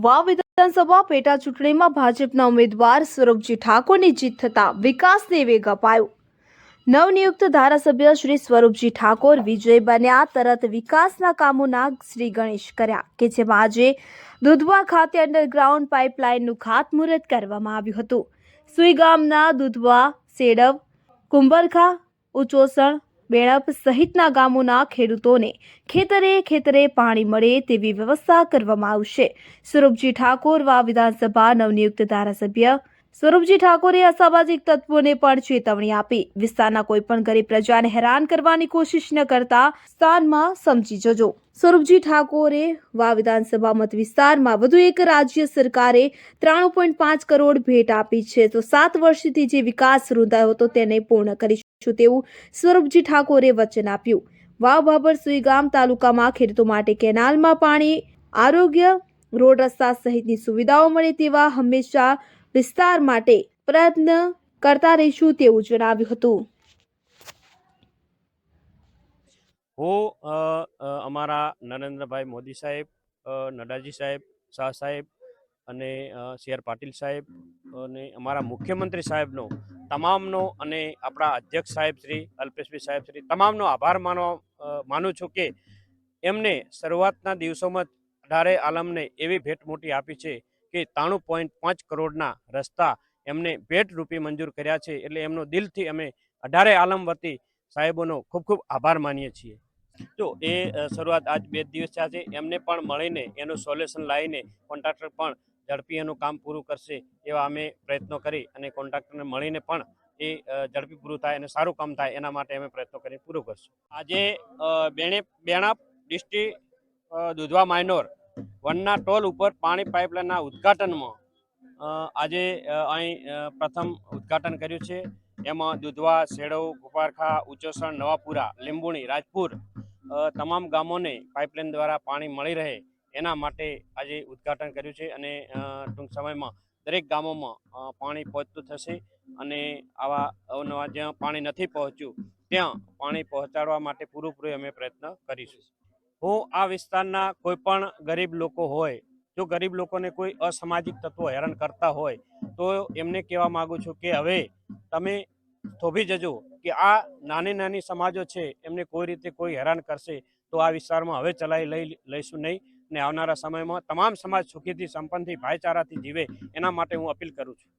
વાવ વિધાનસભા પેટા ચૂંટણીમાં ભાજપના ઉમેદવાર સ્વરૂપજી ઠાકોરની જીત થતા વિકાસને વેગ અપાયો। નવનિયુક્ત ધારાસભ્ય શ્રી સ્વરૂપજી ઠાકોર વિજય બન્યા તરત વિકાસના કામોના શ્રી ગણેશ કર્યા કે જેમાં આજે દુધવા ખાતે અંડરગ્રાઉન્ડ પાઇપલાઇનનું ખાતમુહૂર્ત કરવામાં આવ્યું હતું। સુઈ ગામના દુધવા, સેડવ, કુંભરખા, ઉચોસણ, બેણપ સહિતના ગામોના ખેડૂતોને ખેતરે પાણી મળે તેવી વ્યવસ્થા કરવામાં આવશે। સ્વરૂપજી ઠાકોર વાવ વિધાનસભા નવનિયુક્ત ધારાસભ્ય સ્વરૂપજી ઠાકોરે અસામાજિક તત્વોને પણ ચેતવણી આપી વિસ્તારના કોઈપણ ગરીબ પ્રજાને હેરાન કરવાની કોશિશ ન કરતા સ્થાનમાં સમજી જજો। સ્વરૂપજી ઠાકોરે વાવ વિધાનસભા મત વિસ્તારમાં વધુ એક રાજ્ય સરકારે 93.5 કરોડ ભેટ આપી છે તો 7 વર્ષથી જે વિકાસ રૂંધાયો હતો તેને પૂર્ણ કરીશું તેવું સ્વરૂપજી ઠાકોરે વચન આપ્યું। વાવ બાબર સુઈ ગામ તાલુકામાં ખેડૂતો માટે કેનાલમાં પાણી, આરોગ્ય, રોડ રસ્તા સહિતની સુવિધાઓ મળે તેવા હંમેશા વિસ્તાર માટે પ્રયત્ન કરતા રહીશું તેવું જણાવ્યું હતું। હું અમારા નરેન્દ્રભાઈ મોદી સાહેબ, નડાજી સાહેબ, શાહ સાહેબ અને સી આર પાટીલ સાહેબ અને અમારા મુખ્યમંત્રી સાહેબનો તમામનો અને આપણા અધ્યક્ષ સાહેબ શ્રી અલ્પેશભાઈ સાહેબ શ્રી તમામનો આભાર માનું છું કે એમને શરૂઆતના દિવસોમાં 18 આલમને એવી ભેટ મોટી આપી છે કે 93.5 કરોડના રસ્તા એમને ભેટ રૂપે મંજૂર કર્યા છે। એટલે એમનો દિલથી અમે 18 આલમ વતી સાહેબોનો ખૂબ ખૂબ આભાર માનીએ છીએ। જો એ શરૂઆત આજ 2 દિવસ થયા છે, એમને પણ મળીને એનું સોલ્યુશન લાવીને કોન્ટ્રાક્ટર પણ ઝડપી એનું કામ પૂરું કરશે એવા અમે પ્રયત્નો કરી અને કોન્ટ્રાક્ટરને મળીને પણ એ ઝડપી પૂરું થાય અને સારું કામ થાય એના માટે અમે પ્રયત્નો કરી પૂરું કરશું। આજે બેણાપ ડિસ્ટ્રિક્ટ દુધવા માઇનોર વનના ટોલ ઉપર પાણી પાઇપલાઇનના ઉદ્ઘાટનમાં આજે અહીં પ્રથમ ઉદ્ઘાટન કર્યું છે। એમાં દુધવા, સેડવ, કુંભારખા, ઉચોસણ, નવાપુરા, લીંબુણી, રાજપુર તમામ ગામોને પાઇપલાઇન દ્વારા પાણી મળી રહે એના માટે આજે ઉદ્ઘાટન કર્યું છે અને ટૂંક સમયમાં દરેક ગામોમાં પાણી પહોંચતું થશે અને આવા અવનવા જ્યાં પાણી નથી પહોંચ્યું ત્યાં પાણી પહોંચાડવા માટે પૂરેપૂરો અમે પ્રયત્ન કરીશું। હું આ વિસ્તારના કોઈ પણ ગરીબ લોકો હોય, જો ગરીબ લોકોને કોઈ અસામાજિક તત્વો હેરાન કરતા હોય તો એમને કહેવા માગું છું કે હવે તમે થોભી જજો કે આ નાની સમાજો છે એમને કોઈ રીતે કોઈ હેરાન કરશે તો આ વિસ્તારમાં હવે ચલાવી લઈશું નહીં અને આવનારા સમયમાં તમામ સમાજ સુખીથી, સંપન્નથી, ભાઈચારાથી જીવે એના માટે હું અપીલ કરું છું।